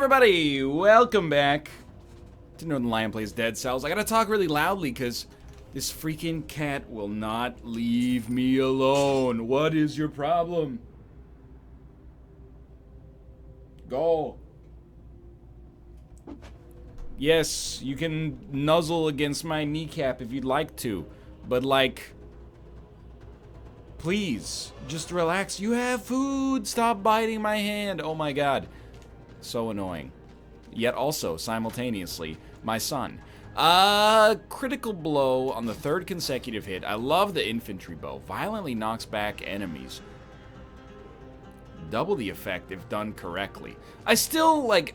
everybody, welcome back to Northernlion Plays Dead Cells. I gotta talk really loudly because this freaking cat will not leave me alone. What is your problem? Go. Yes, you can nuzzle against my kneecap if you'd like to, but like, please, just relax. You have food. Stop biting my hand. Oh my god. So annoying. Yet also, simultaneously, my son. Critical blow on the third consecutive hit. I love the infantry bow. Violently knocks back enemies. Double the effect if done correctly. I still, like...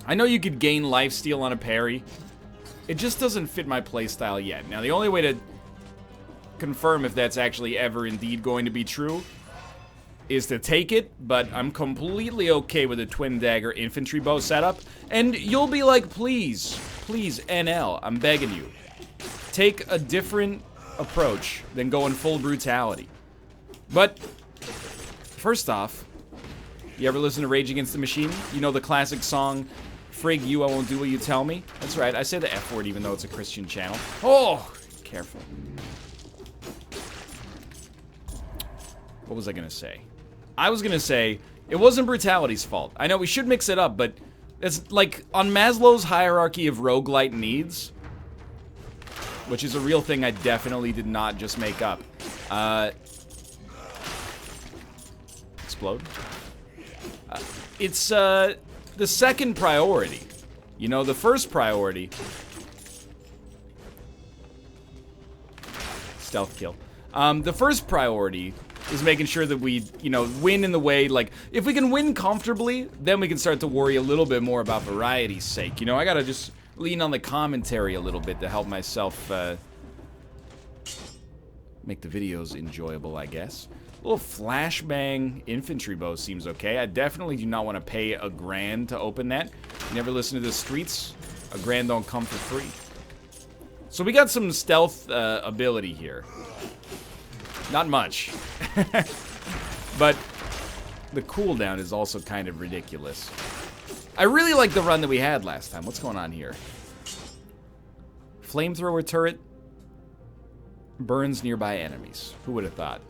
I know you could gain lifesteal on a parry. It just doesn't fit my playstyle yet. Now, the only way to confirm if that's actually ever indeed going to be true is to take it, but I'm completely okay with a twin dagger infantry bow setup. And you'll be like, please, please, NL, I'm begging you. Take a different approach than going full brutality. But, first off, you ever listen to Rage Against the Machine? You know the classic song, Frig You, I Won't Do What You Tell Me? That's right, I say the F word even though it's a Christian channel. Oh, careful. What was I gonna say? I was gonna say, it wasn't brutality's fault. I know we should mix it up, but it's like, on Maslow's hierarchy of roguelite needs, which is a real thing I definitely did not just make up. Explode? It's, the second priority. You know, the first priority... Stealth kill. The first priority is making sure that we, you know, win in the way, like, if we can win comfortably, then we can start to worry a little bit more about variety's sake. You know, I gotta just lean on the commentary a little bit to help myself, make the videos enjoyable, I guess. A little flashbang infantry bow seems okay. I definitely do not want to pay $1,000 to open that. You never listen to the streets? $1,000 don't come for free. So we got some stealth ability here. Not much. But the cooldown is also kind of ridiculous. I really like the run that we had last time. What's going on here? Flamethrower turret burns nearby enemies. Who would have thought?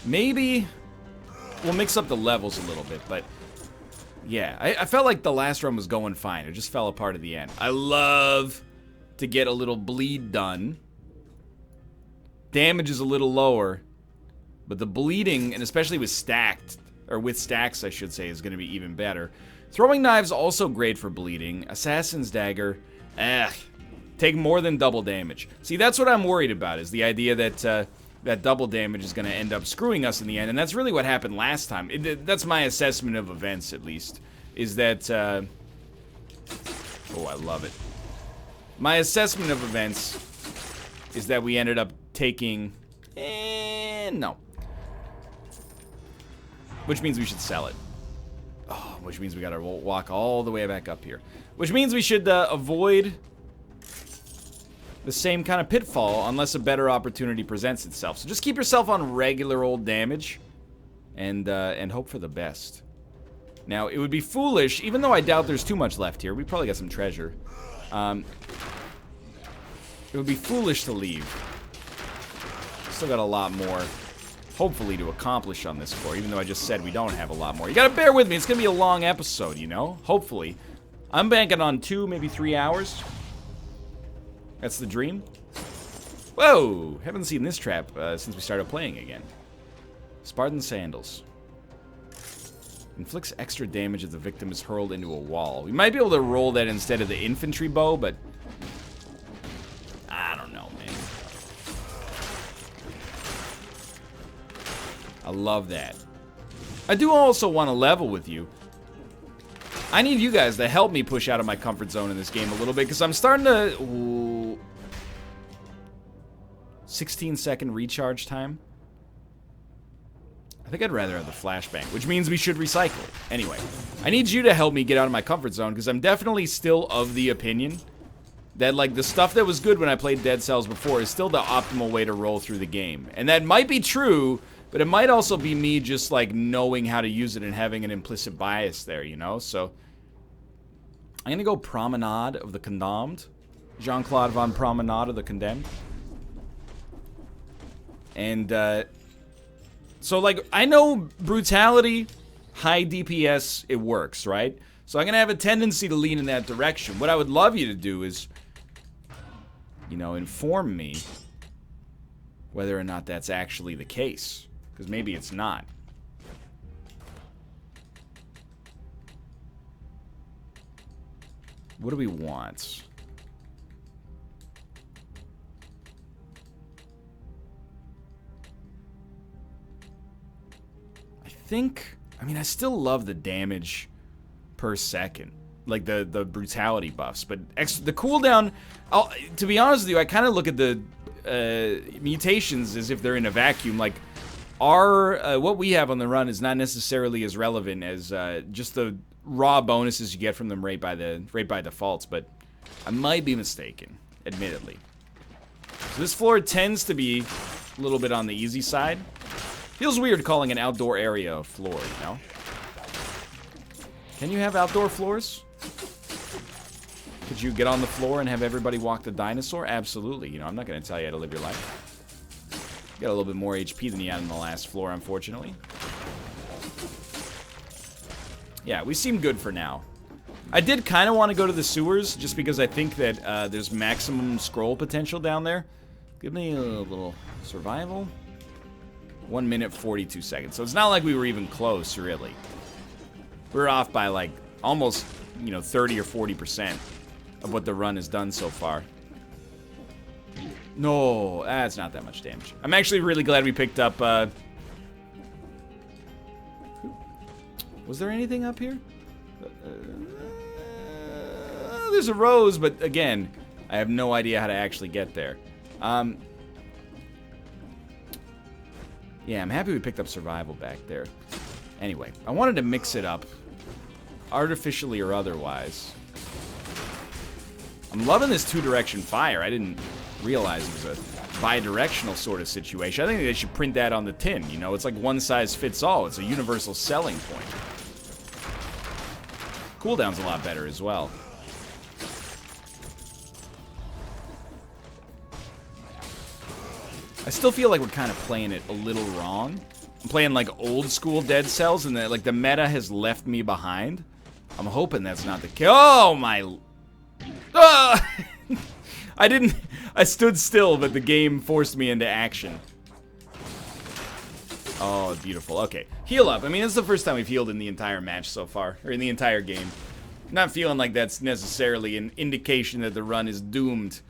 Maybe we'll mix up the levels a little bit, but yeah, I felt like the last run was going fine. It just fell apart at the end. I love to get a little bleed done. Damage is a little lower, but the bleeding, and especially with stacked, or with stacks I should say, is going to be even better. Throwing knives also great for bleeding. Assassin's dagger, take more than double damage. See, that's what I'm worried about, is the idea that that double damage is going to end up screwing us in the end, and that's really what happened last time. That's my assessment of events, at least, is that, oh, I love it. My assessment of events is that we ended up taking, no. Which means we should sell it. Oh, which means we gotta walk all the way back up here. Which means we should avoid the same kind of pitfall unless a better opportunity presents itself. So just keep yourself on regular old damage and hope for the best. Now, it would be foolish, even though I doubt there's too much left here. We probably got some treasure. It would be foolish to leave. Still got a lot more, hopefully, to accomplish on this core, even though I just said we don't have a lot more. You gotta bear with me. It's gonna be a long episode, you know? Hopefully. I'm banking on 2, maybe 3 hours. That's the dream. Whoa! Haven't seen this trap since we started playing again. Spartan Sandals. Inflicts extra damage if the victim is hurled into a wall. We might be able to roll that instead of the infantry bow, but I don't know, man. I love that. I do also want to level with you. I need you guys to help me push out of my comfort zone in this game a little bit, because I'm starting to... Ooh, 16-second recharge time. I think I'd rather have the flashbang, which means we should recycle. Anyway, I need you to help me get out of my comfort zone, because I'm definitely still of the opinion that, like, the stuff that was good when I played Dead Cells before is still the optimal way to roll through the game. And that might be true But it might also be me just, like, knowing how to use it and having an implicit bias there, you know? So, I'm gonna go Promenade of the Condemned. Jean-Claude Van Promenade of the Condemned. And, so, like, I know brutality, high DPS, it works, right? So I'm gonna have a tendency to lean in that direction. What I would love you to do is, you know, inform me whether or not that's actually the case. Because maybe it's not. What do we want? I mean, I still love the damage per second. Like the brutality buffs. But the cooldown, to be honest with you, I kind of look at the mutations as if they're in a vacuum. Like, what we have on the run is not necessarily as relevant as just the raw bonuses you get from them right by defaults. But I might be mistaken, admittedly. So this floor tends to be a little bit on the easy side. Feels weird calling an outdoor area a floor, you know? Can you have outdoor floors? Could you get on the floor and have everybody walk the dinosaur? Absolutely. You know, I'm not going to tell you how to live your life. You got a little bit more HP than you had on the last floor, unfortunately. Yeah, we seem good for now. I did kind of want to go to the sewers, just because I think that there's maximum scroll potential down there. Give me a little survival. 1 minute, 42 seconds. So it's not like we were even close, really. We're off by, like, almost, you know, 30 or 40% of what the run has done so far. No, that's not that much damage. I'm actually really glad we picked up, was there anything up here? There's a rose, but again, I have no idea how to actually get there. Yeah, I'm happy we picked up survival back there. Anyway, I wanted to mix it up, artificially or otherwise. I'm loving this two-direction fire. I didn't realize it was a bi-directional sort of situation. I think they should print that on the tin, you know? It's like one size fits all. It's a universal selling point. Cooldown's a lot better as well. I still feel like we're kind of playing it a little wrong. I'm playing like old school Dead Cells, and like the meta has left me behind. I'm hoping that's not the case. Oh my! I stood still, but the game forced me into action. Oh, beautiful. Okay, heal up. I mean, it's the first time we've healed in the entire match so far, or in the entire game. I'm not feeling like that's necessarily an indication that the run is doomed.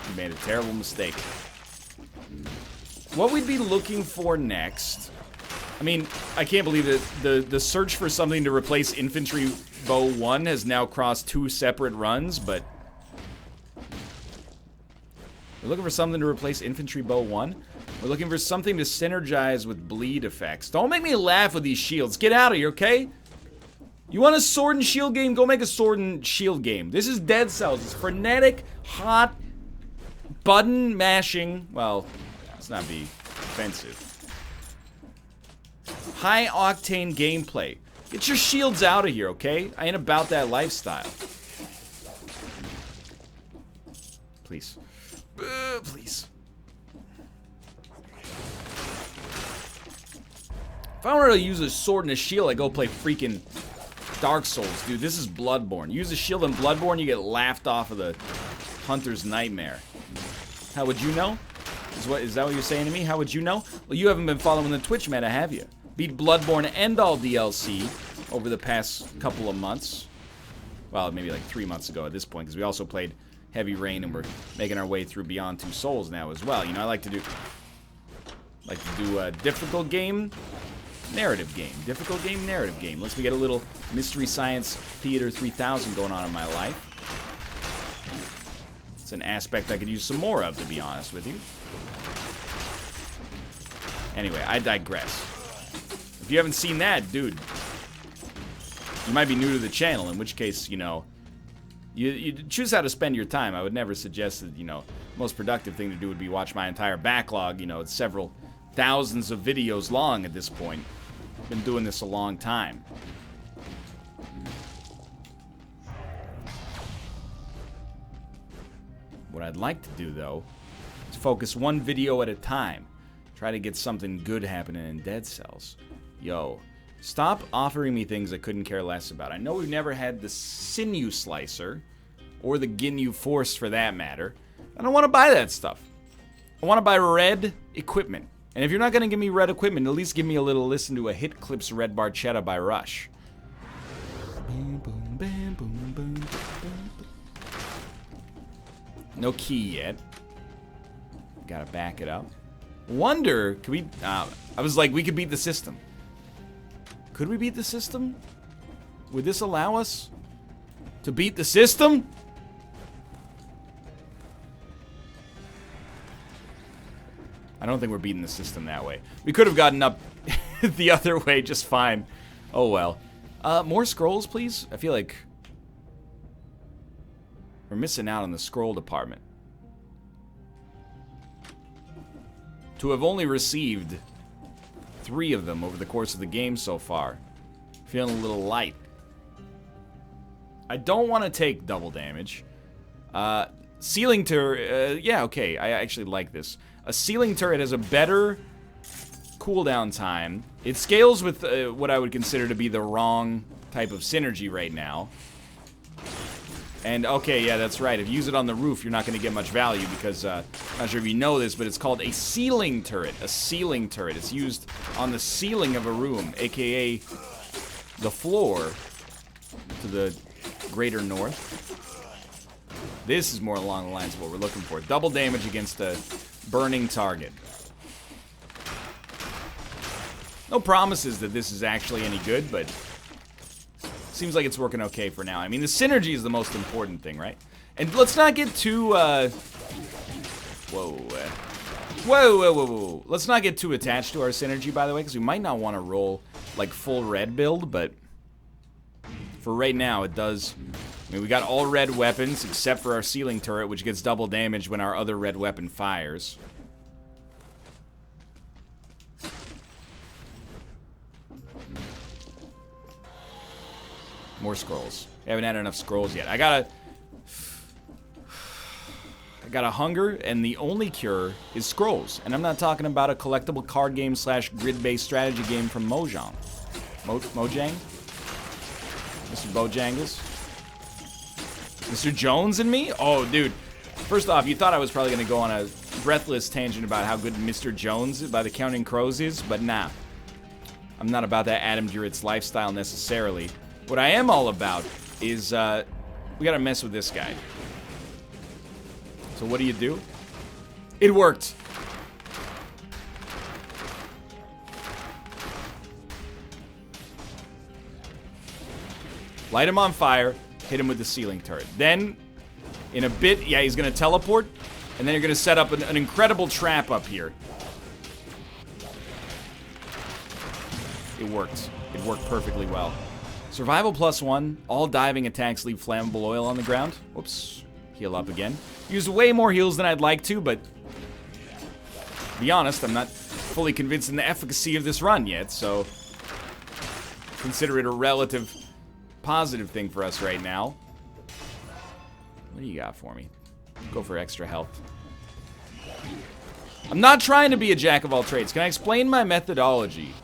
You made a terrible mistake. What we'd be looking for next... I mean, I can't believe that the search for something to replace Infantry Bow 1 has now crossed 2 separate runs, but... We're looking for something to replace Infantry Bow 1. We're looking for something to synergize with bleed effects. Don't make me laugh with these shields. Get out of here, okay? You want a sword and shield game? Go make a sword and shield game. This is Dead Cells. It's frenetic, hot, button mashing. Well, let's not be offensive. High octane gameplay. Get your shields out of here, okay? I ain't about that lifestyle. Please. Please. If I wanted to use a sword and a shield, I'd go play freaking Dark Souls, dude. This is Bloodborne. Use a shield in Bloodborne, you get laughed off of the Hunter's Nightmare. How would you know? Is that what you're saying to me? How would you know? Well, you haven't been following the Twitch meta, have you? Beat Bloodborne and all DLC over the past couple of months. Well, maybe like 3 months ago at this point, because we also played Heavy Rain and we're making our way through Beyond Two Souls now as well. You know, I like to do a difficult game, narrative game. Difficult game, narrative game. Unless we get a little Mystery Science Theater 3000 going on in my life. It's an aspect I could use some more of, to be honest with you. Anyway, I digress. If you haven't seen that, dude, you might be new to the channel, in which case, you know, You choose how to spend your time. I would never suggest that, most productive thing to do would be watch my entire backlog. It's several thousands of videos long at this point. I've been doing this a long time. What I'd like to do, though, is focus one video at a time. Try to get something good happening in Dead Cells. Yo, stop offering me things I couldn't care less about. I know we've never had the Sinew Slicer, or the Ginyu Force for that matter. I don't want to buy that stuff. I want to buy red equipment. And if you're not going to give me red equipment, at least give me a little listen to a Hit Clips Red Barchetta by Rush. Boom, boom, bam, boom, boom, boom, boom. No key yet. Gotta back it up. Wonder, could we... I was like, we could beat the system. Could we beat the system? Would this allow us to beat the system? I don't think we're beating the system that way. We could have gotten up the other way just fine. Oh well. More scrolls, please? I feel like we're missing out on the scroll department. To have only received 3 of them over the course of the game so far. Feeling a little light. I don't want to take double damage. Ceiling turret, yeah, okay, I actually like this. A ceiling turret has a better cooldown time. It scales with what I would consider to be the wrong type of synergy right now. And, okay, yeah, that's right. If you use it on the roof, you're not going to get much value because, I'm not sure if you know this, but it's called a ceiling turret. A ceiling turret. It's used on the ceiling of a room, aka the floor to the greater north. This is more along the lines of what we're looking for. Double damage against a burning target. No promises that this is actually any good, but seems like it's working okay for now. I mean, the synergy is the most important thing, right? And let's not get too, whoa. Let's not get too attached to our synergy, by the way, because we might not want to roll, like, full red build, but for right now, it does. I mean, we got all red weapons, except for our ceiling turret, which gets double damage when our other red weapon fires. More scrolls. I haven't had enough scrolls yet. I got a hunger, and the only cure is scrolls. And I'm not talking about a collectible card game / grid-based strategy game from Mojang. Mojang? Mr. Bojangles? Mr. Jones and me? Oh, dude. First off, you thought I was probably going to go on a breathless tangent about how good Mr. Jones by the Counting Crows is, but nah. I'm not about that Adam Duritz lifestyle necessarily. What I am all about is, we gotta mess with this guy. So what do? It worked. Light him on fire, hit him with the ceiling turret. Then, in a bit, yeah, he's gonna teleport, and then you're gonna set up an incredible trap up here. It worked. It worked perfectly well. Survival +1. All diving attacks leave flammable oil on the ground. Whoops. Heal up again. Used way more heals than I'd like to, but to be honest, I'm not fully convinced in the efficacy of this run yet, so consider it a relative positive thing for us right now. What do you got for me? Go for extra health. I'm not trying to be a jack of all trades. Can I explain my methodology?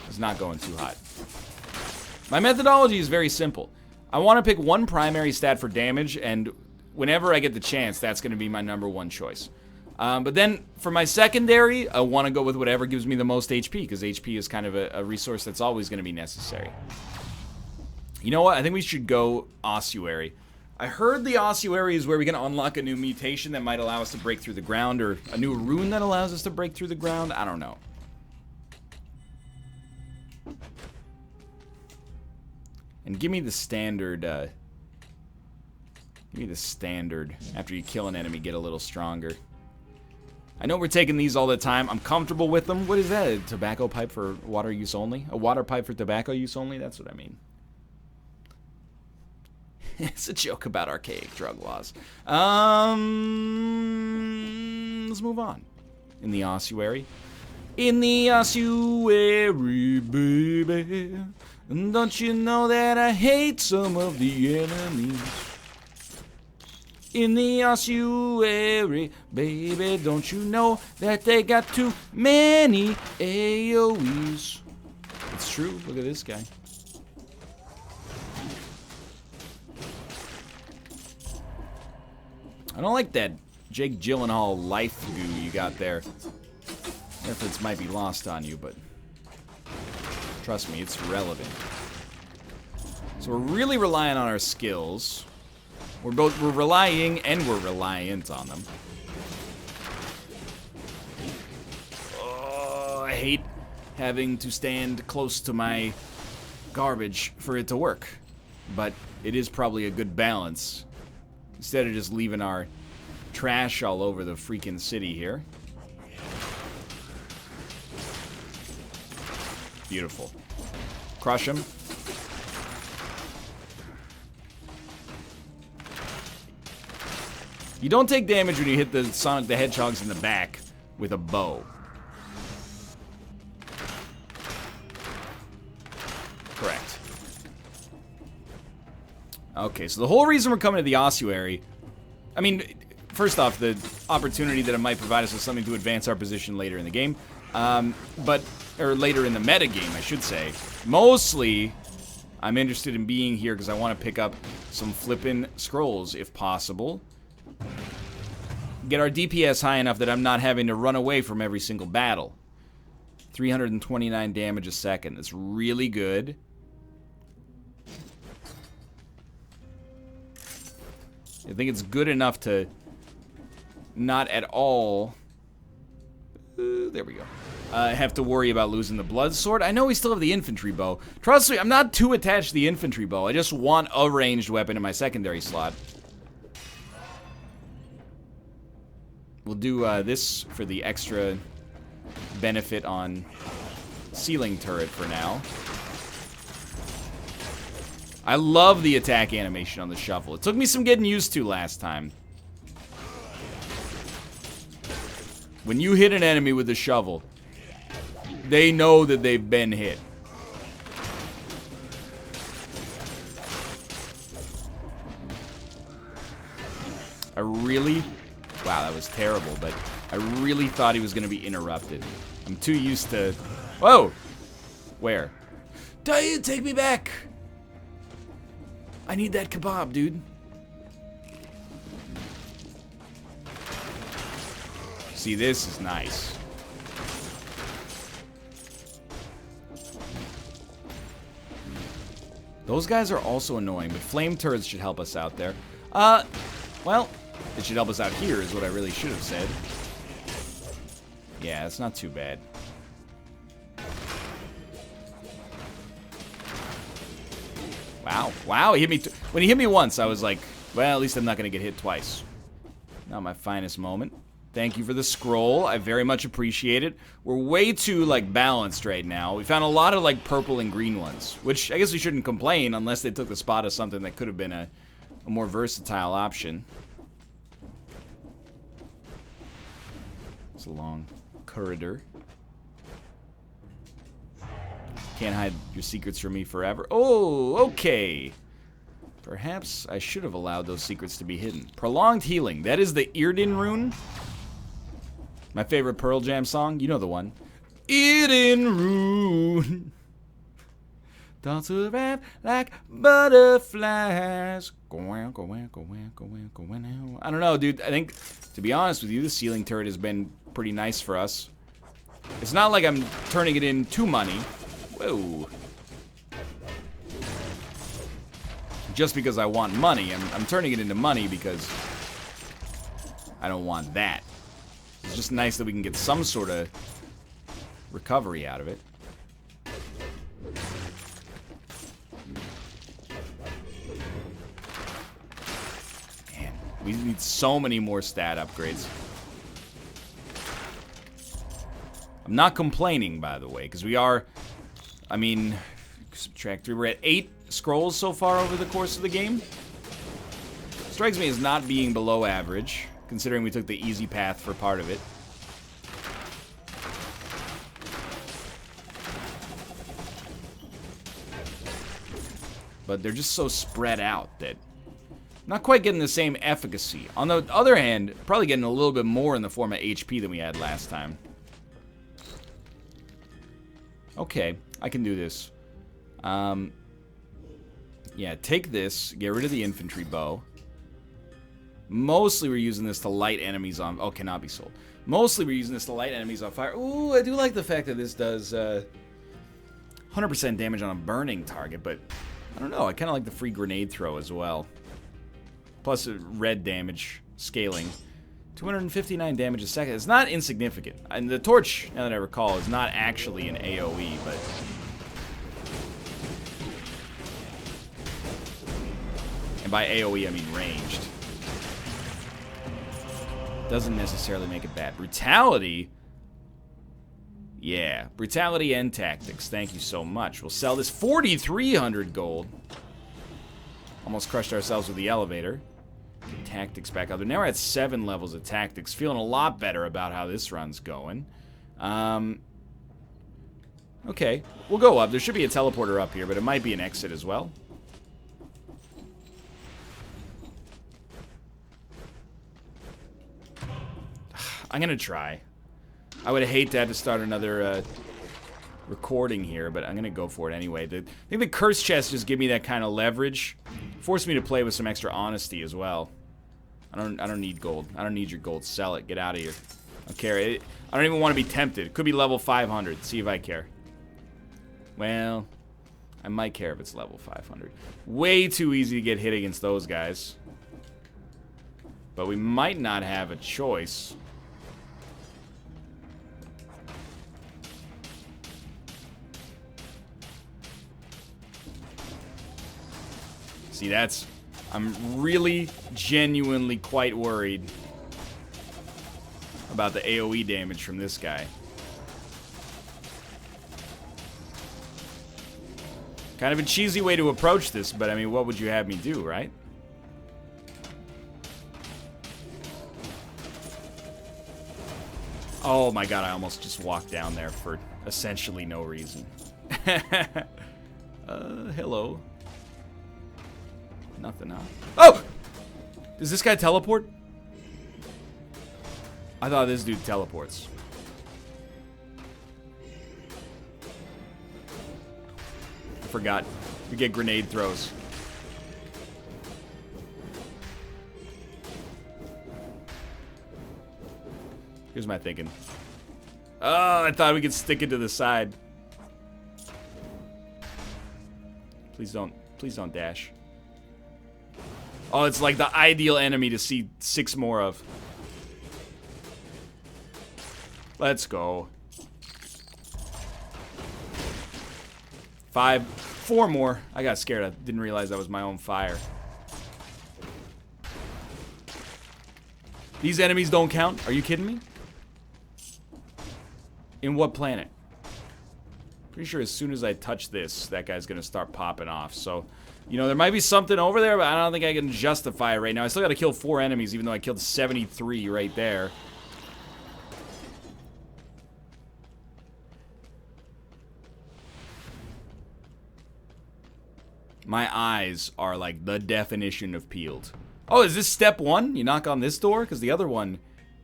It's not going too hot. My methodology is very simple. I want to pick one primary stat for damage, and whenever I get the chance, that's going to be my #1 choice. But then, for my secondary, I want to go with whatever gives me the most HP, because HP is kind of a resource that's always going to be necessary. You know what? I think we should go Ossuary. I heard the Ossuary is where we can unlock a new mutation that might allow us to break through the ground, or a new rune that allows us to break through the ground. I don't know. And give me the standard, after you kill an enemy, get a little stronger. I know we're taking these all the time. I'm comfortable with them. What is that? A tobacco pipe for water use only? A water pipe for tobacco use only? That's what I mean. It's a joke about archaic drug laws. Let's move on. In the ossuary. In the ossuary, baby. Don't you know that I hate some of the enemies? In the ossuary, baby, don't you know that they got too many AoEs? It's true. Look at this guy. I don't like that Jake Gyllenhaal life goo you got there. Efforts might be lost on you, but trust me, it's relevant. So we're really relying on our skills. We're relying and we're reliant on them. Oh, I hate having to stand close to my garbage for it to work. But it is probably a good balance. Instead of just leaving our trash all over the freaking city here. Beautiful. Crush him. You don't take damage when you hit the Sonic the Hedgehogs in the back with a bow. Correct. Okay, so the whole reason we're coming to the ossuary, I mean, first off, the opportunity that it might provide us with something to advance our position later in the game, or later in the meta game, I should say. Mostly, I'm interested in being here because I want to pick up some flippin' scrolls, if possible. Get our DPS high enough that I'm not having to run away from every single battle. 329 damage a second. That's really good. I think it's good enough to not at all... there we go. Have to worry about losing the blood sword. I know we still have the infantry bow. Trust me, I'm not too attached to the infantry bow. I just want a ranged weapon in my secondary slot. We'll do this for the extra benefit on ceiling turret for now. I love the attack animation on the shovel. It took me some getting used to last time. When you hit an enemy with a shovel, they know that they've been hit. I really... Wow, that was terrible, but I really thought he was going to be interrupted. I'm too used to... Whoa! Where? Take me back! I need that kebab, dude. See, this is nice. Those guys are also annoying, but flame turrets should help us out there. Well, it should help us out here is what I really should have said. Yeah, it's not too bad. Wow, wow, he hit me. When he hit me once, I was like, well, at least I'm not going to get hit twice. Not my finest moment. Thank you for the scroll. I very much appreciate it. We're way too, like, balanced right now. We found a lot of, like, purple and green ones, which I guess we shouldn't complain unless they took the spot of something that could have been a more versatile option. It's a long corridor. Can't hide your secrets from me forever. Oh, okay. Perhaps I should have allowed those secrets to be hidden. Prolonged healing. That is the Irden rune. My favorite Pearl Jam song. You know the one. Irden rune. Thoughts of rap like butterflies. I don't know, dude. I think, to be honest with you, the ceiling turret has been pretty nice for us. It's not like I'm turning it into money. Whoa. Just because I want money, I'm turning it into money because I don't want that. It's just nice that we can get some sort of recovery out of it. Man, we need so many more stat upgrades. I'm not complaining, by the way, because we are... I mean, subtract 3. We're at 8 scrolls so far over the course of the game. Strikes me as not being below average, considering we took the easy path for part of it. But they're just so spread out that not quite getting the same efficacy. On the other hand, probably getting a little bit more in the form of HP than we had last time. Okay, I can do this. Yeah, take this, get rid of the infantry bow. Mostly we're using this to light enemies on... Oh, cannot be sold. Mostly we're using this to light enemies on fire. Ooh, I do like the fact that this does 100% damage on a burning target, but I don't know. I kind of like the free grenade throw as well. Plus red damage scaling. 259 damage a second. It's not insignificant. And the torch, now that I recall, is not actually an AoE, but... And by AoE, I mean ranged. Doesn't necessarily make it bad. Brutality? Yeah. Brutality and tactics. Thank you so much. We'll sell this 4,300 gold. Almost crushed ourselves with the elevator. Get tactics back up there. Now we're at 7 levels of tactics. Feeling a lot better about how this run's going. Okay. We'll go up. There should be a teleporter up here, but it might be an exit as well. I'm gonna try. I would hate to have to start another recording here, but I'm gonna go for it anyway. I think the curse chest just give me that kind of leverage, force me to play with some extra honesty as well. I don't need gold. I don't need your gold. Sell it. Get out of here. I don't care. I don't even want to be tempted. It could be level 500. See if I care. Well, I might care if it's level 500. Way too easy to get hit against those guys. But we might not have a choice. See, that's... I'm really, genuinely quite worried about the AoE damage from this guy. Kind of a cheesy way to approach this, but I mean, what would you have me do, right? Oh my god, I almost just walked down there for essentially no reason. Hello. Nothing, huh? Oh! Does this guy teleport? I thought this dude teleports. I forgot. We get grenade throws. Here's my thinking. Oh, I thought we could stick it to the side. Please don't dash. Oh, it's like the ideal enemy to see 6 more of. Let's go. 5, 4 more. I got scared. I didn't realize that was my own fire. These enemies don't count? Are you kidding me? In what planet? Pretty sure as soon as I touch this, that guy's gonna start popping off. So, you know, there might be something over there, but I don't think I can justify it right now. I still gotta kill 4 enemies, even though I killed 73 right there. My eyes are like the definition of peeled. Oh, is this step 1? You knock on this door? Because the other one,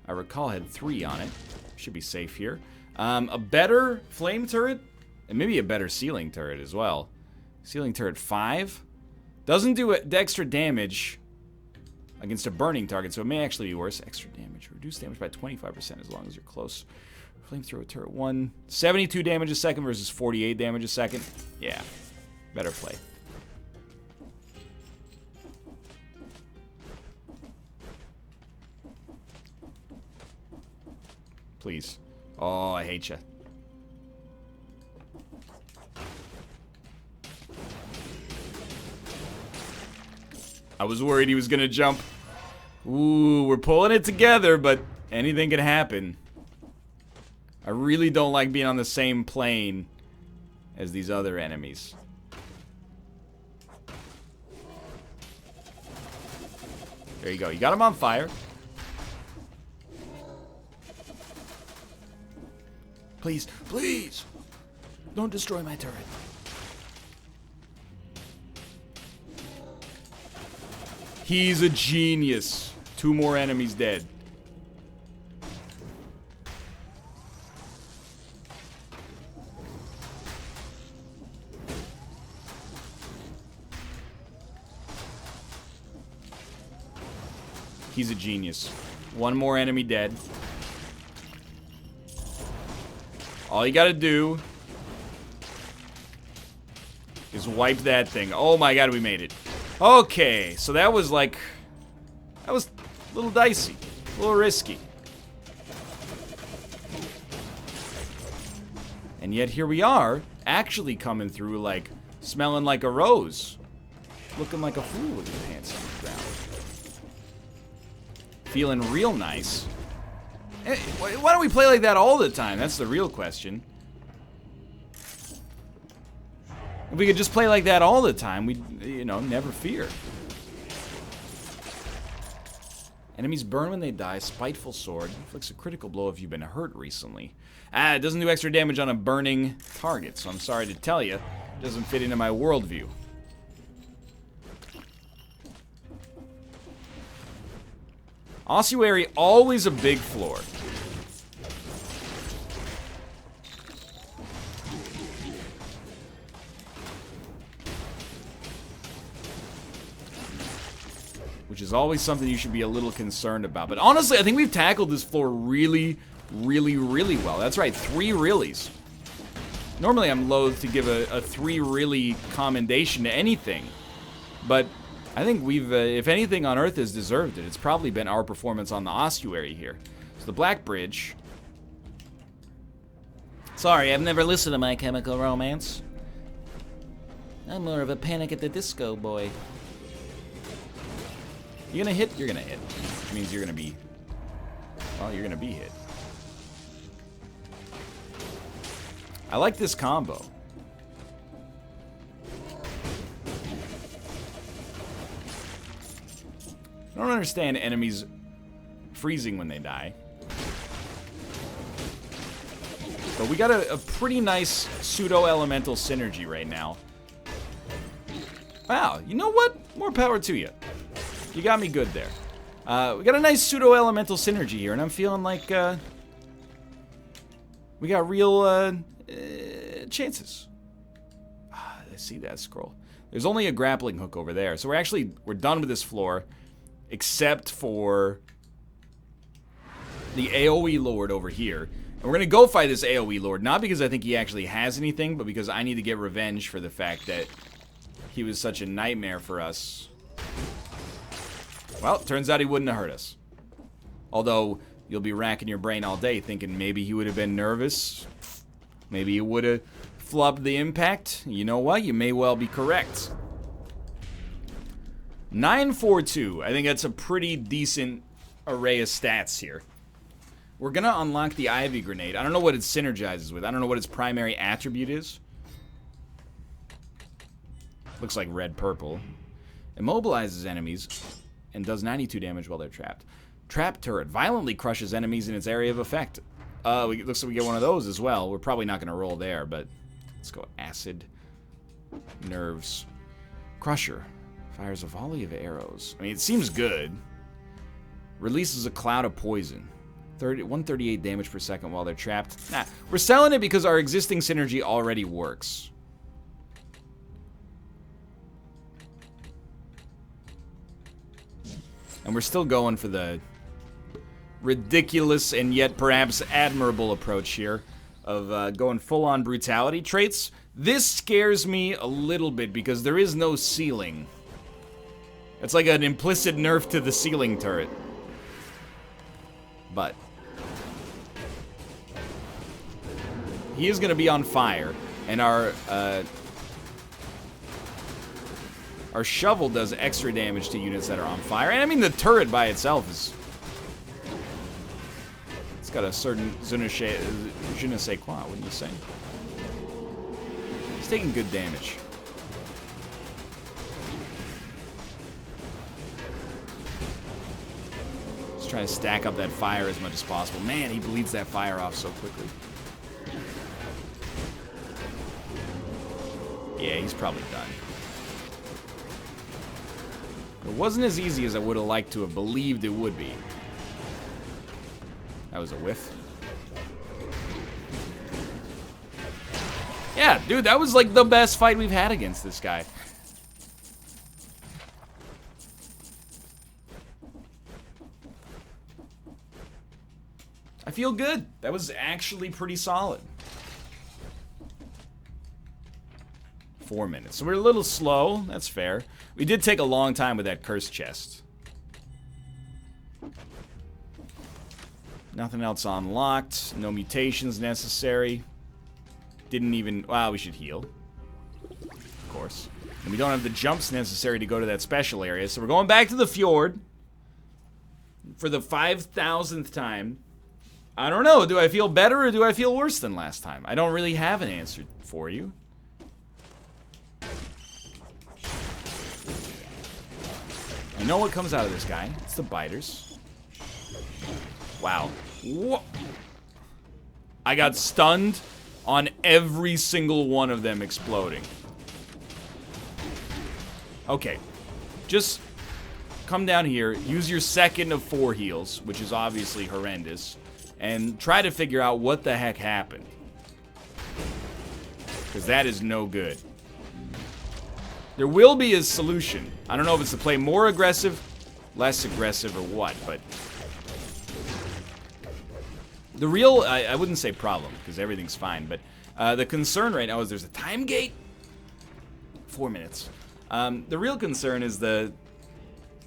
I recall, had 3 on it. Should be safe here. A better flame turret, and maybe a better ceiling turret as well. Ceiling turret 5. Doesn't do extra damage against a burning target, so it may actually be worse. Extra damage. Reduce damage by 25% as long as you're close. Flamethrower turret 1. 72 damage a second versus 48 damage a second. Yeah. Better play. Please. Oh, I hate you. I was worried he was gonna jump. Ooh, we're pulling it together, but anything can happen. I really don't like being on the same plane as these other enemies. There you go. You got him on fire. Please, please, don't destroy my turret. He's a genius. 2 more enemies dead. He's a genius. 1 more enemy dead. All you gotta do is wipe that thing. Oh my god, we made it. Okay, so that was like... That was a little dicey. A little risky. And yet here we are, actually coming through like... Smelling like a rose. Looking like a fool with your pants on the ground. Feeling real nice. Why don't we play like that all the time? That's the real question. If we could just play like that all the time, we'd, you know, never fear. Enemies burn when they die. Spiteful sword. Inflicts a critical blow if you've been hurt recently. It doesn't do extra damage on a burning target, so I'm sorry to tell you. It doesn't fit into my worldview. Ossuary, always a big floor. Which is always something you should be a little concerned about. But honestly, I think we've tackled this floor really, really, really well. That's right, 3 reallys. Normally I'm loath to give a 3 really commendation to anything. But I think we've, if anything on Earth has deserved it, it's probably been our performance on the ossuary here. So the Black Bridge. Sorry, I've never listened to My Chemical Romance. I'm more of a Panic at the Disco boy. You gonna hit? You're gonna hit. Which means you're gonna be... Well, you're gonna be hit. I like this combo. I don't understand enemies freezing when they die. But we got a pretty nice pseudo-elemental synergy right now. Wow, you know what? More power to you. You got me good there. We got a nice pseudo-elemental synergy here, and I'm feeling like we got real chances. I see that scroll. There's only a grappling hook over there, so we're done with this floor. Except for the AoE Lord over here. And we're going to go fight this AoE Lord, not because I think he actually has anything, but because I need to get revenge for the fact that he was such a nightmare for us. Well, turns out he wouldn't have hurt us. Although, you'll be racking your brain all day thinking maybe he would have been nervous. Maybe he would have flubbed the impact. You know what? You may well be correct. 942. I think that's a pretty decent array of stats here. We're going to unlock the Ivy Grenade. I don't know what it synergizes with. I don't know what its primary attribute is. Looks like red-purple. Immobilizes enemies and does 92 damage while they're trapped. Trap turret. Violently crushes enemies in its area of effect. Looks like we get one of those as well. We're probably not going to roll there, but let's go. Acid. Nerves. Crusher. Fires a volley of arrows. I mean, it seems good. Releases a cloud of poison. 138 damage per second while they're trapped. Nah, we're selling it because our existing synergy already works. And we're still going for the ridiculous and yet perhaps admirable approach here of going full-on brutality traits. This scares me a little bit because there is no ceiling. It's like an implicit nerf to the ceiling turret. But he is going to be on fire, and our shovel does extra damage to units that are on fire. And I mean, the turret by itself is... It's got a certain je ne sais quoi, wouldn't you say? He's taking good damage. Trying to stack up that fire as much as possible. Man, he bleeds that fire off so quickly. Yeah, he's probably done. It wasn't as easy as I would have liked to have believed it would be. That was a whiff. Yeah, dude, that was like the best fight we've had against this guy. I feel good. That was actually pretty solid. 4 minutes. So we're a little slow. That's fair. We did take a long time with that cursed chest. Nothing else unlocked. No mutations necessary. Didn't even... Well, we should heal. Of course. And we don't have the jumps necessary to go to that special area. So we're going back to the fjord. For the 5,000th time. I don't know. Do I feel better or do I feel worse than last time? I don't really have an answer for you. You know what comes out of this guy? It's the biters. Wow. Whoa. I got stunned on every single one of them exploding. Okay. Just come down here. Use your second of 4 heals, which is obviously horrendous. And try to figure out what the heck happened. Because that is no good. There will be a solution. I don't know if it's to play more aggressive, less aggressive, or what, but... The real, I wouldn't say problem, because everything's fine, but the concern right now is there's a time gate. 4 minutes. The real concern is the...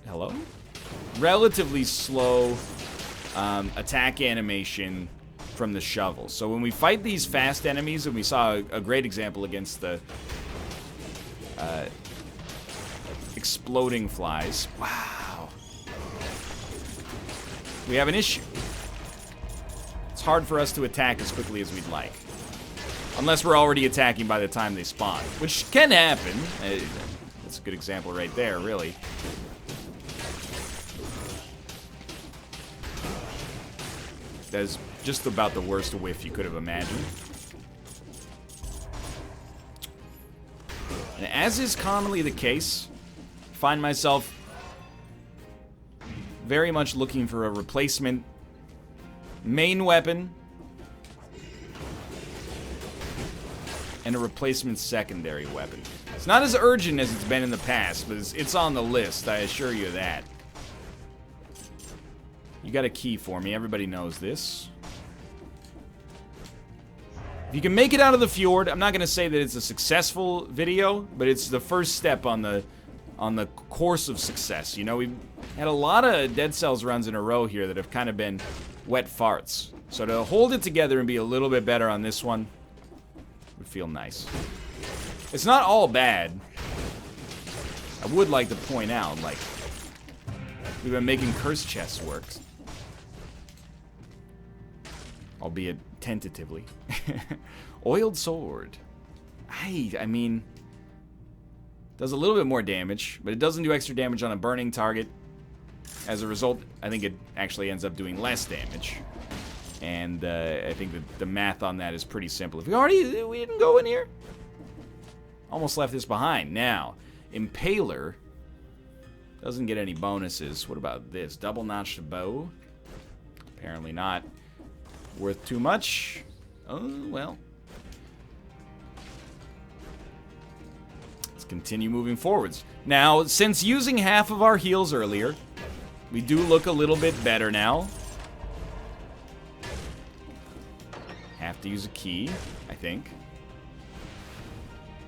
Hello? Relatively slow attack animation from the shovel. So when we fight these fast enemies, and we saw a great example against the... exploding flies. Wow. We have an issue. It's hard for us to attack as quickly as we'd like. Unless we're already attacking by the time they spawn. Which can happen. That's a good example right there, really. That is just about the worst whiff you could have imagined. And as is commonly the case, I find myself very much looking for a replacement main weapon and a replacement secondary weapon. It's not as urgent as it's been in the past, but it's on the list, I assure you that. You got a key for me, everybody knows this. If you can make it out of the fjord, I'm not going to say that it's a successful video, but it's the first step on the course of success. You know, we've had a lot of Dead Cells runs in a row here that have kind of been wet farts. So to hold it together and be a little bit better on this one would feel nice. It's not all bad. I would like to point out, like, we've been making curse chests work. Albeit tentatively. Oiled sword. I mean, does a little bit more damage, but it doesn't do extra damage on a burning target. As a result, I think it actually ends up doing less damage. And I think that the math on that is pretty simple. If we didn't go in here. Almost left this behind. Now, Impaler doesn't get any bonuses. What about this? Double notched bow? Apparently not worth too much. Oh, well. Let's continue moving forwards. Now, since using half of our heals earlier, we do look a little bit better now. Have to use a key, I think.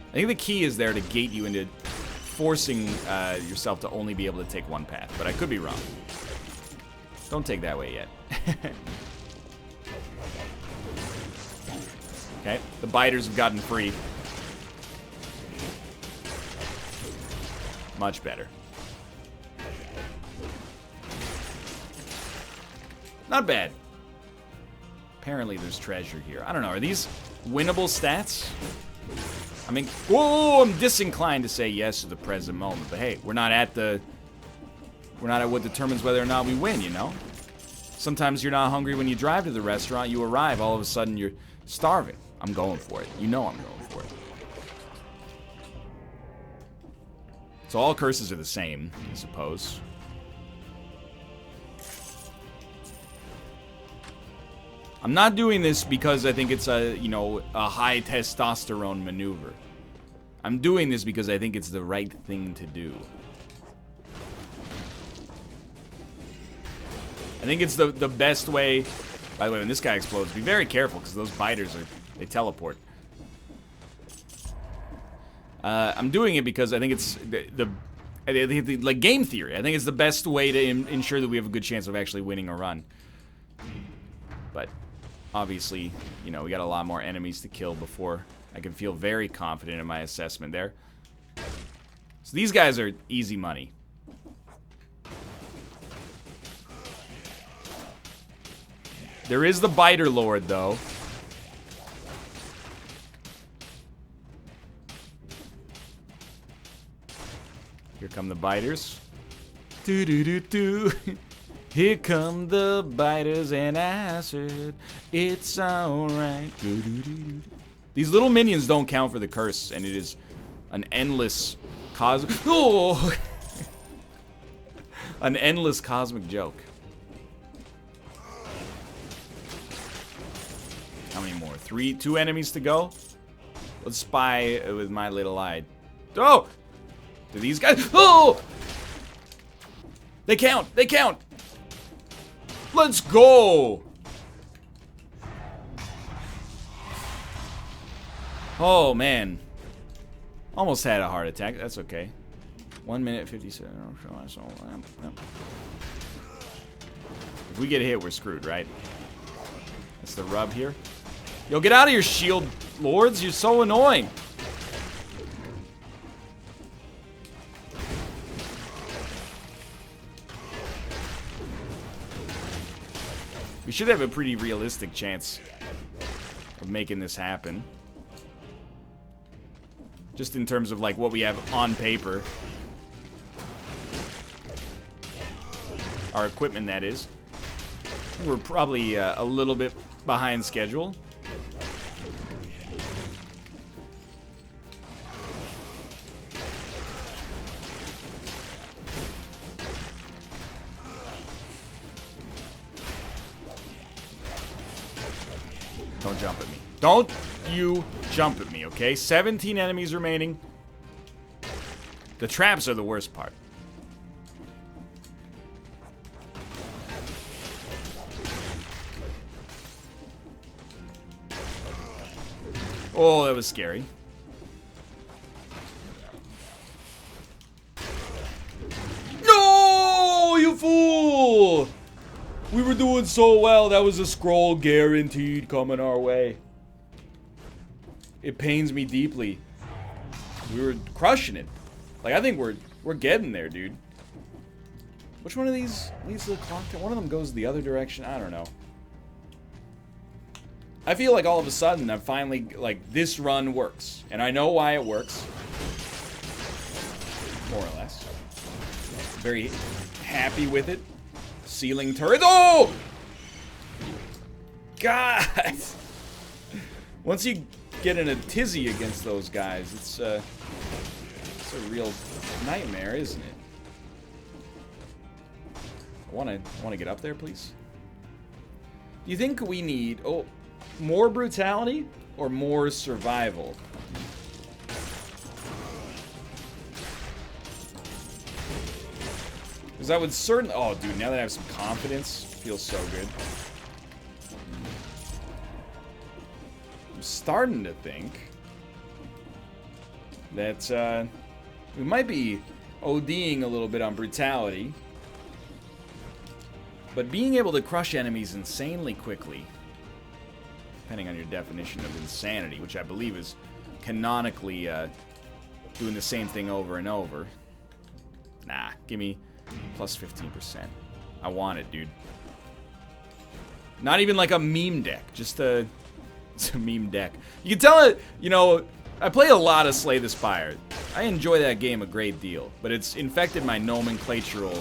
I think the key is there to gate you into forcing yourself to only be able to take one path, but I could be wrong. Don't take that way yet. Okay, the biters have gotten free. Much better. Not bad. Apparently there's treasure here. I don't know, are these winnable stats? I mean, whoa, I'm disinclined to say yes at the present moment, but hey, we're not at what determines whether or not we win, you know? Sometimes you're not hungry when you drive to the restaurant. You arrive, all of a sudden you're starving. I'm going for it. You know I'm going for it. So all curses are the same, I suppose. I'm not doing this because I think it's a, you know, a high testosterone maneuver. I'm doing this because I think it's the right thing to do. I think it's the best way. By the way, when this guy explodes, be very careful because those biters they teleport. I'm doing it because I think it's like game theory. I think it's the best way to ensure that we have a good chance of actually winning a run. But obviously, you know, we got a lot more enemies to kill before I can feel very confident in my assessment there. So these guys are easy money. There is the Biter Lord, though. Here come the biters. Do-do-do-do. Here come the biters, and I said, it's alright. Do-do-do-do. These little minions don't count for the curse, and it is an endless cosmic... Oh! An endless cosmic joke. How many more? Two enemies to go? Let's spy with my little eye. Oh! Do these guys... Oh! They count! They count! Let's go! Oh, man. Almost had a heart attack. That's okay. 1 minute, 57. If we get hit, we're screwed, right? That's the rub here. Yo, get out of here, shield lords. You're so annoying. We should have a pretty realistic chance of making this happen. Just in terms of, like, what we have on paper. Our equipment, that is. We're probably a little bit behind schedule. Don't jump at me. Don't you jump at me, okay? 17 enemies remaining. The traps are the worst part. Oh, that was scary. No, you fool! We were doing so well. That was a scroll guaranteed coming our way. It pains me deeply. We were crushing it. Like, I think we're getting there, dude. Which one of these leads to the clock? One of them goes the other direction. I don't know. I feel like all of a sudden I'm finally, like, this run works. And I know why it works. More or less. Very happy with it. Ceiling turrets. Oh! God! Once you get in a tizzy against those guys, it's a real nightmare, isn't it? I wanna get up there, please. Do you think we need more brutality or more survival? Because I would certainly... Oh, dude, now that I have some confidence, it feels so good. I'm starting to think that we might be ODing a little bit on brutality. But being able to crush enemies insanely quickly, depending on your definition of insanity, which I believe is canonically doing the same thing over and over. Nah, give me plus 15%. I want it, dude. Not even like a meme deck, just it's a meme deck. You can tell it, you know, I play a lot of Slay the Spire. I enjoy that game a great deal, but it's infected my nomenclatural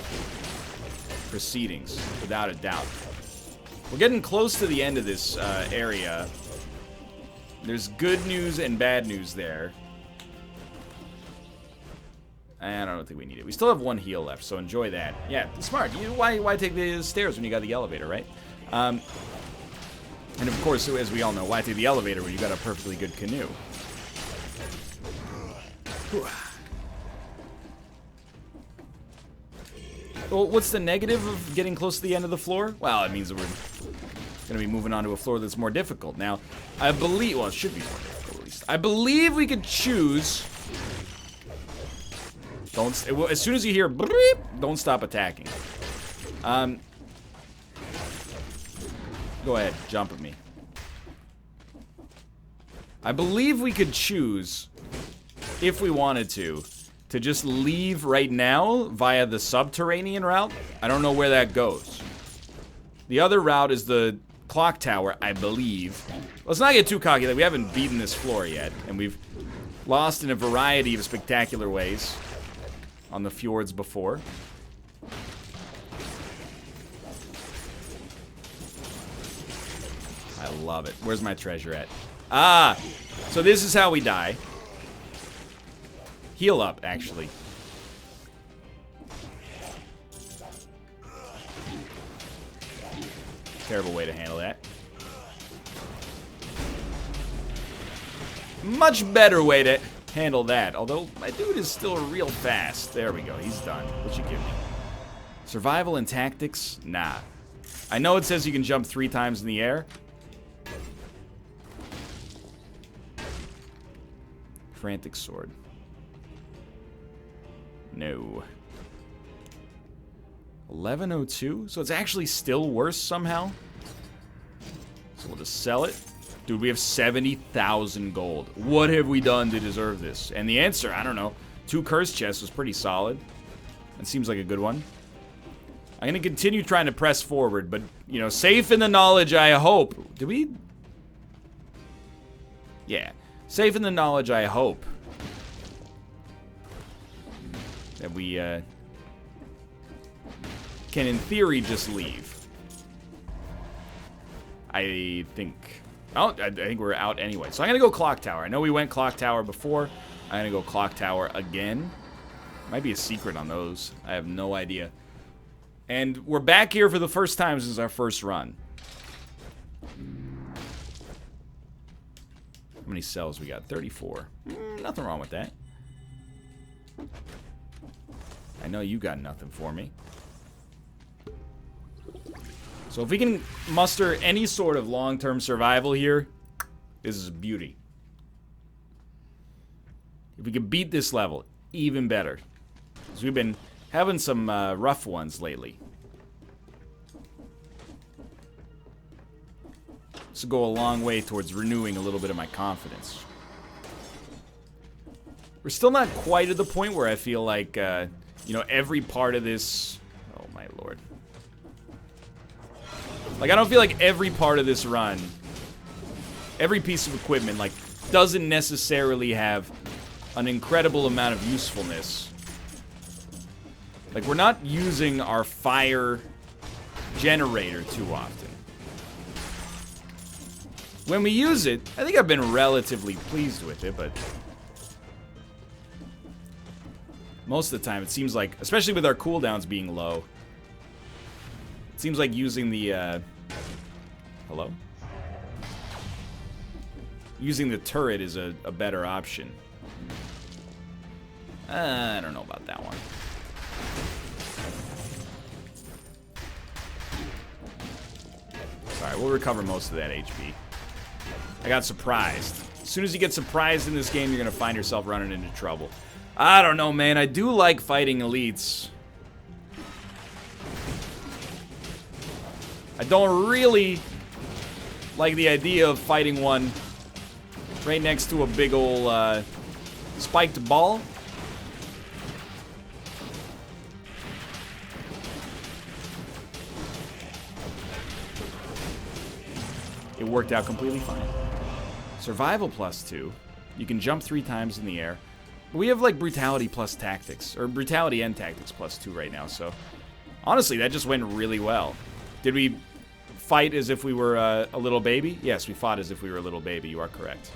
proceedings, without a doubt. We're getting close to the end of this area. There's good news and bad news there. I don't think we need it. We still have 1 heal left, so enjoy that. Yeah, smart. Why take the stairs when you got the elevator, right? And of course, as we all know, why take the elevator when you got a perfectly good canoe? Well, what's the negative of getting close to the end of the floor? Well, it means that we're going to be moving on to a floor that's more difficult. Now, I believe... Well, it should be more difficult, at least. I believe we could choose... As soon as you hear... Beep, don't stop attacking. Go ahead. Jump at me. I believe we could choose, if we wanted to just leave right now via the subterranean route. I don't know where that goes. The other route is the clock tower, I believe. Let's not get too cocky. Like, we haven't beaten this floor yet, and we've lost in a variety of spectacular ways on the fjords before. I love it. Where's my treasure at? Ah! So this is how we die. Heal up, actually. Terrible way to handle that. Much better way to handle that. Although, my dude is still real fast. There we go. He's done. What you give me? Survival and tactics? Nah. I know it says you can jump 3 times in the air. Frantic sword. No. 1102? So it's actually still worse somehow? So we'll just sell it. Dude, we have 70,000 gold. What have we done to deserve this? And the answer, I don't know. 2 curse chests was pretty solid. That seems like a good one. I'm going to continue trying to press forward, but, you know, safe in the knowledge, I hope. Did we? Yeah. Safe in the knowledge, I hope, that we can, in theory, just leave. I think... Oh, I think we're out anyway. So I'm going to go clock tower. I know we went clock tower before. I'm going to go clock tower again. Might be a secret on those. I have no idea. And we're back here for the first time since our first run. How many cells we got? 34. Nothing wrong with that. I know you got nothing for me. So if we can muster any sort of long-term survival here, this is a beauty. If we can beat this level, even better. Because we've been having some rough ones lately. This will go a long way towards renewing a little bit of my confidence. We're still not quite at the point where I feel like, you know, every part of this... Oh, my lord. Like, I don't feel like every part of this run, every piece of equipment, like, doesn't necessarily have an incredible amount of usefulness. Like, we're not using our fire generator too often. When we use it, I think I've been relatively pleased with it, but most of the time it seems like, especially with our cooldowns being low, it seems like using the, hello? Using the turret is a better option. I don't know about that one. Alright, we'll recover most of that HP. I got surprised. As soon as you get surprised in this game, you're gonna find yourself running into trouble. I don't know, man. I do like fighting elites. I don't really like the idea of fighting one right next to a big ol' spiked ball. It worked out completely fine. Survival +2. You can jump 3 times in the air. We have like brutality plus tactics, or brutality and tactics +2 right now, so honestly, that just went really well. Did we fight as if we were a little baby? Yes, we fought as if we were a little baby. You are correct.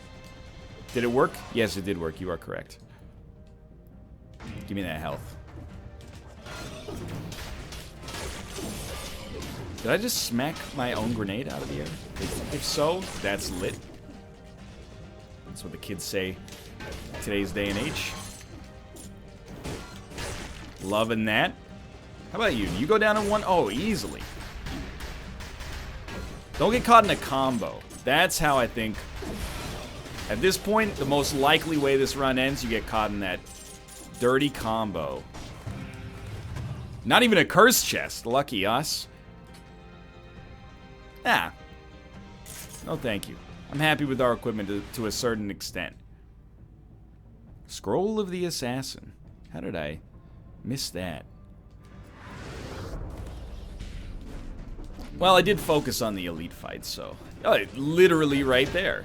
Did it work? Yes, it did work. You are correct. Give me that health. Did I just smack my own grenade out of the air? If so, that's lit. That's what the kids say today's day and age. Loving that. How about you? You go down in one? Oh, easily. Don't get caught in a combo. That's how I think. At this point, the most likely way this run ends, you get caught in that dirty combo. Not even a curse chest. Lucky us. Ah. No, thank you. I'm happy with our equipment to a certain extent. Scroll of the Assassin. How did I miss that? Well, I did focus on the elite fights, so... Oh, literally right there.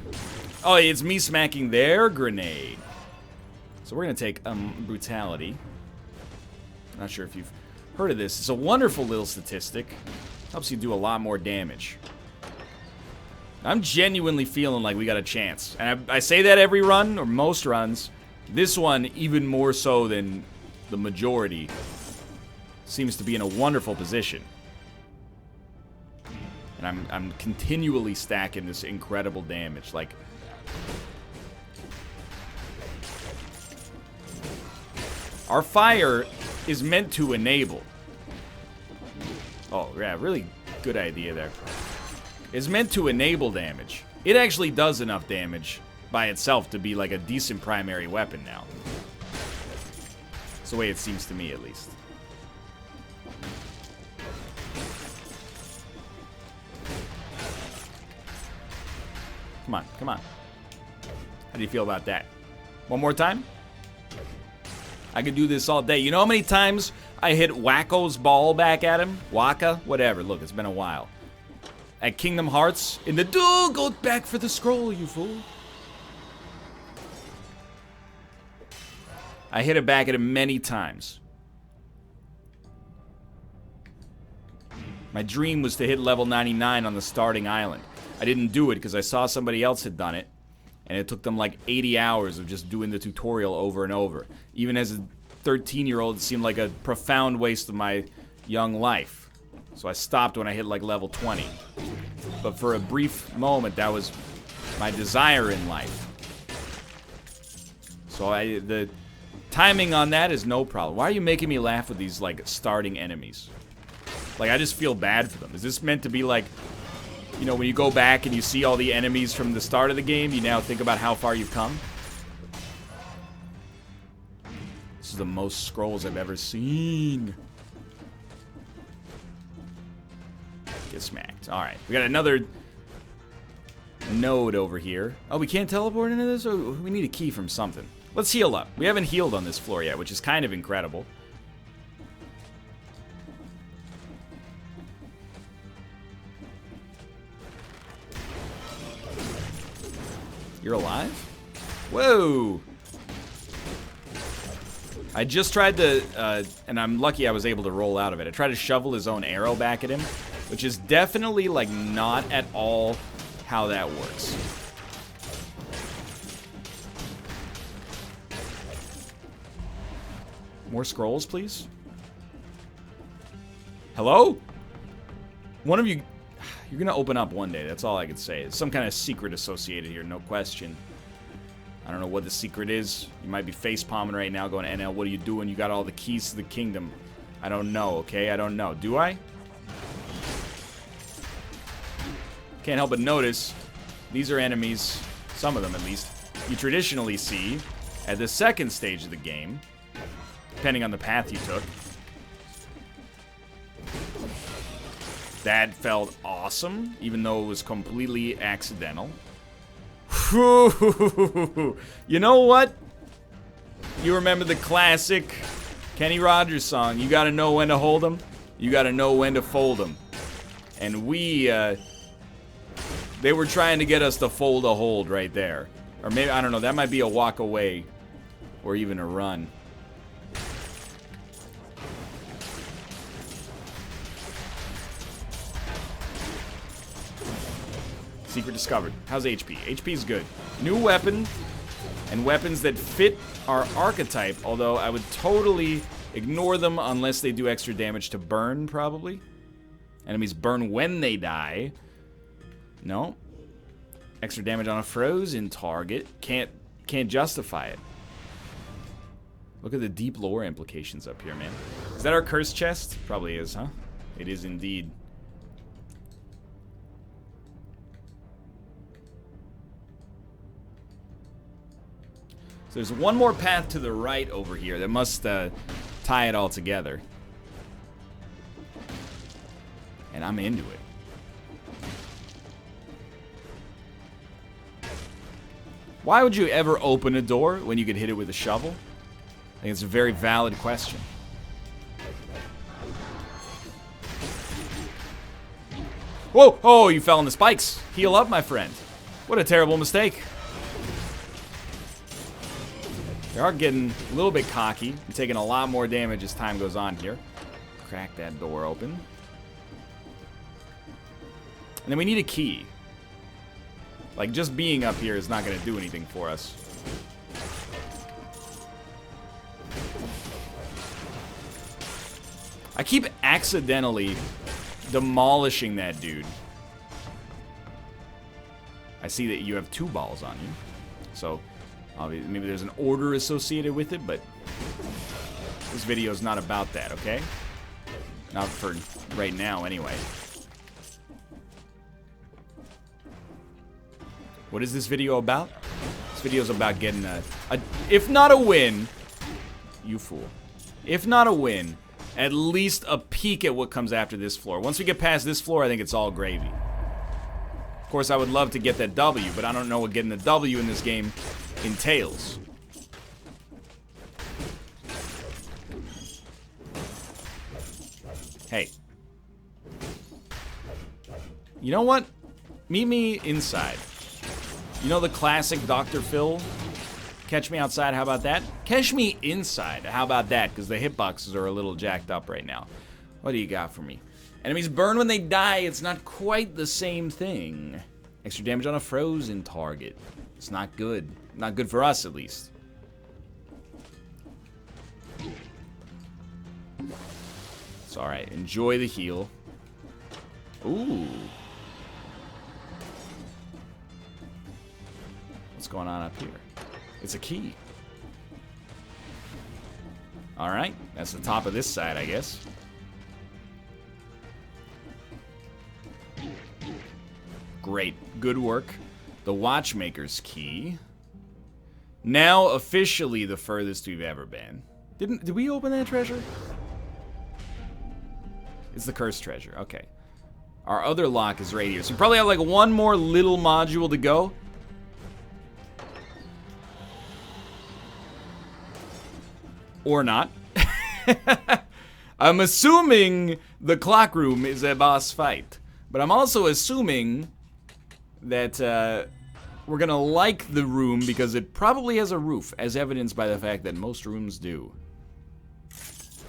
Oh, it's me smacking their grenade. So we're going to take brutality. Not sure if you've heard of this. It's a wonderful little statistic. Helps you do a lot more damage. I'm genuinely feeling like we got a chance. And I say that every run, or most runs. This one, even more so than the majority, seems to be in a wonderful position. And I'm continually stacking this incredible damage. Like, our fire is meant to enable. Oh, yeah, really good idea there. It's meant to enable damage. It actually does enough damage by itself to be like a decent primary weapon now. It's the way it seems to me, at least. Come on, come on. How do you feel about that? One more time? I could do this all day. You know how many times I hit Wacko's ball back at him? Waka? Whatever. Look, it's been a while. At Kingdom Hearts, in the go back for the scroll, you fool. I hit it back at him many times. My dream was to hit level 99 on the starting island. I didn't do it because I saw somebody else had done it, and it took them like 80 hours of just doing the tutorial over and over. Even as a 13-year-old, it seemed like a profound waste of my young life. So I stopped when I hit like level 20. But for a brief moment, that was my desire in life. So the timing on that is no problem. Why are you making me laugh with these like starting enemies? Like, I just feel bad for them. Is this meant to be like, you know, when you go back and you see all the enemies from the start of the game, you now think about how far you've come? This is the most scrolls I've ever seen. Get smacked. Alright, we got another node over here. Oh, we can't teleport into this? Oh, we need a key from something. Let's heal up. We haven't healed on this floor yet, which is kind of incredible. You're alive? Whoa! I just tried to, and I'm lucky I was able to roll out of it. I tried to shovel his own arrow back at him, which is definitely, like, not at all how that works. More scrolls, please? Hello? One of you... You're gonna open up one day, that's all I can say. It's some kind of secret associated here, no question. I don't know what the secret is. You might be facepalming right now going, NL, what are you doing? You got all the keys to the kingdom. I don't know, okay? I don't know. Do I? Can't help but notice, these are enemies, some of them at least, you traditionally see at the second stage of the game, depending on the path you took. That felt awesome, even though it was completely accidental. You know what? You remember the classic Kenny Rogers song, you gotta know when to hold 'em, you gotta know when to fold 'em. And they were trying to get us to fold a hold right there. Or maybe, I don't know, that might be a walk away, or even a run. Secret discovered. How's HP? HP's good. New weapon, and weapons that fit our archetype, although I would totally ignore them unless they do extra damage to burn, probably. Enemies burn when they die. No. Extra damage on a frozen target. Can't justify it. Look at the deep lore implications up here, man. Is that our cursed chest? Probably is, huh? It is indeed. So there's one more path to the right over here that must tie it all together. And I'm into it. Why would you ever open a door when you could hit it with a shovel? I think it's a very valid question. Whoa! Oh, you fell on the spikes. Heal up, my friend. What a terrible mistake. They are getting a little bit cocky. I'm taking a lot more damage as time goes on here. Crack that door open. And then we need a key. Like, just being up here is not going to do anything for us. I keep accidentally demolishing that dude. I see that you have 2 balls on you. So, maybe there's an order associated with it, but this video is not about that, okay? Not for right now, anyway. What is this video about? This video is about getting a, if not a win, you fool. If not a win, at least a peek at what comes after this floor. Once we get past this floor, I think it's all gravy. Of course, I would love to get that W, but I don't know what getting the W in this game entails. Hey. You know what? Meet me inside. You know the classic Dr. Phil? Catch me outside, how about that? Catch me inside, how about that? Because the hitboxes are a little jacked up right now. What do you got for me? Enemies burn when they die. It's not quite the same thing. Extra damage on a frozen target. It's not good. Not good for us, at least. It's alright. Enjoy the heal. Ooh. What's going on up here? It's a key. Alright, that's the top of this side, I guess. Great. Good work. The Watchmaker's key. Now officially the furthest we've ever been. Did we open that treasure? It's the cursed treasure. Okay. Our other lock is right here. So we probably have like one more little module to go. Or not. I'm assuming the clock room is a boss fight. But I'm also assuming that we're gonna like the room because it probably has a roof, as evidenced by the fact that most rooms do.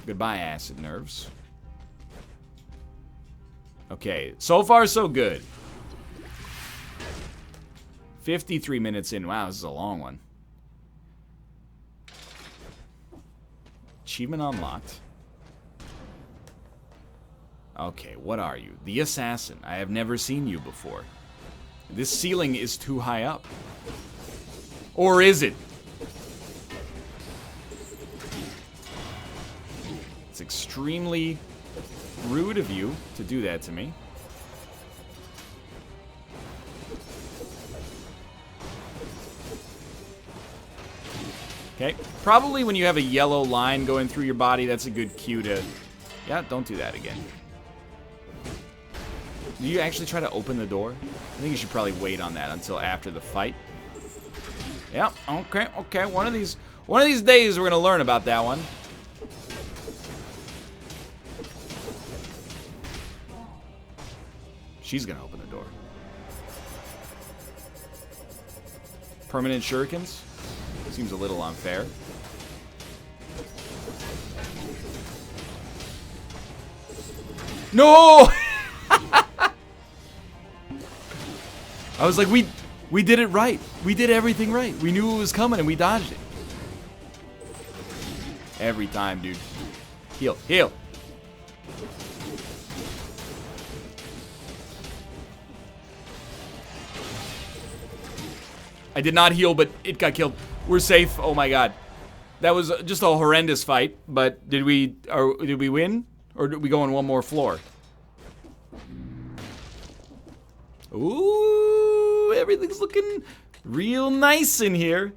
Goodbye, acid nerves. Okay, so far so good. 53 minutes in. Wow, this is a long one. Achievement unlocked. Okay, what are you? The assassin. I have never seen you before. This ceiling is too high up. Or is it? It's extremely rude of you to do that to me. Okay, probably when you have a yellow line going through your body, that's a good cue to... Yeah, don't do that again. Do you actually try to open the door? I think you should probably wait on that until after the fight. Yeah, okay, okay. One of these days we're gonna learn about that one. She's gonna open the door. Permanent shurikens? Seems a little unfair. No! I was like, we did it right. We did everything right. We knew it was coming and we dodged it. Every time, dude. Heal, heal. I did not heal, but it got killed. We're safe. Oh my god. That was just a horrendous fight, but did we win? Or did we go on one more floor? Ooh, everything's looking real nice in here.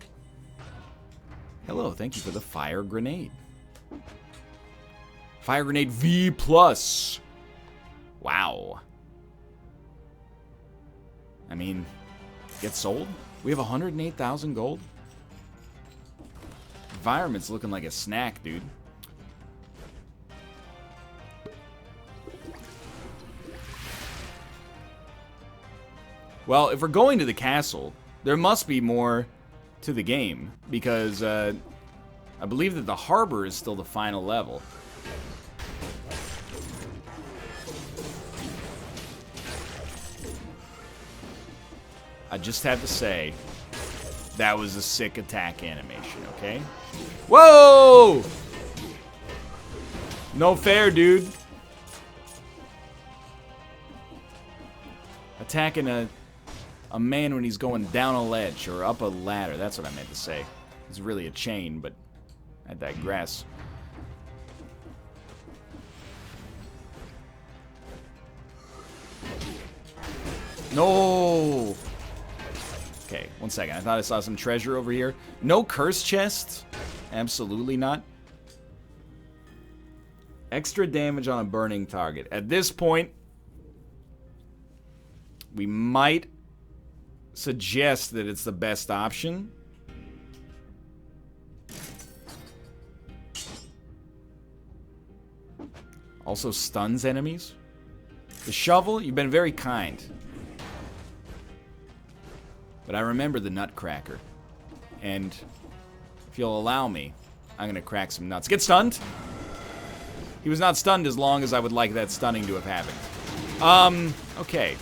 Hello, thank you for the fire grenade. Fire grenade V+. Wow. I mean, get sold? We have 108,000 gold? Environment's looking like a snack, dude. Well, if we're going to the castle, there must be more to the game, because I believe that the harbor is still the final level. I just have to say, that was a sick attack animation, okay? Whoa! No fair, dude. Attacking a man when he's going down a ledge or up a ladder. That's what I meant to say. It's really a chain, but I digress. No! Okay, one second. I thought I saw some treasure over here. No curse chests? Absolutely not. Extra damage on a burning target. At this point, we might suggest that it's the best option. Also stuns enemies. The shovel, you've been very kind. But I remember the nutcracker. And if you'll allow me, I'm gonna crack some nuts. Get stunned? He was not stunned as long as I would like that stunning to have happened. Okay.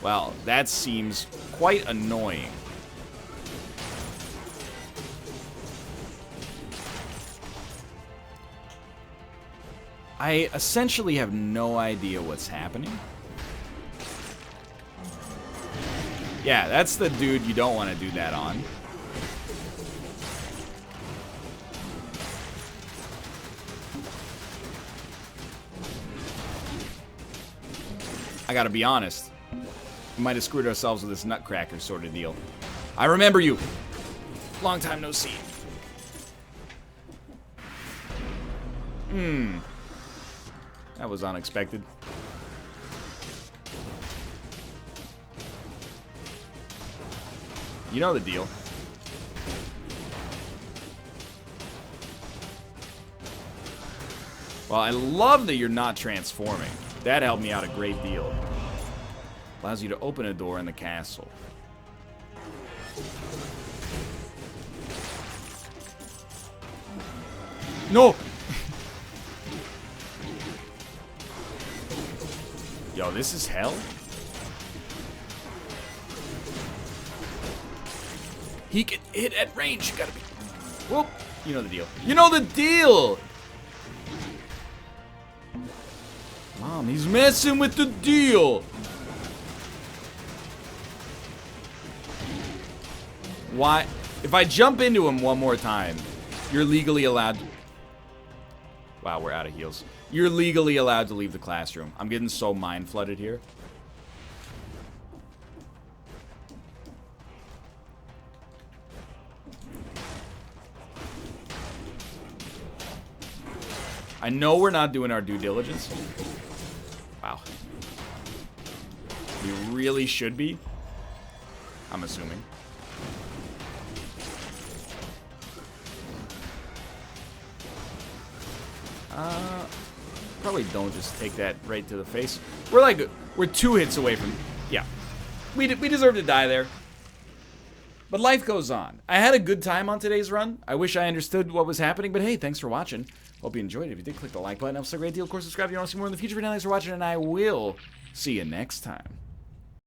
Well, that seems quite annoying. I essentially have no idea what's happening. Yeah, that's the dude you don't want to do that on. I gotta be honest. We might have screwed ourselves with this nutcracker sort of deal. I remember you. Long time no see. That was unexpected. You know the deal. Well, I love that you're not transforming. That helped me out a great deal. Allows you to open a door in the castle. No! Yo, this is hell? He can hit at range. You gotta be... Whoop! You know the deal. You know the deal! Mom, he's messing with the deal! Why? If I jump into him one more time, you're legally allowed to... Wow, we're out of heals. You're legally allowed to leave the classroom. I'm getting so mind-flooded here. I know we're not doing our due diligence. Wow. We really should be. I'm assuming. Probably don't just take that right to the face. We're 2 hits away from... Yeah. We deserve to die there. But life goes on. I had a good time on today's run. I wish I understood what was happening, but hey, thanks for watching. Hope you enjoyed it. If you did, click the like button. Helps a great deal. Of course, subscribe if you want to see more in the future. For now, thanks for watching, and I will see you next time.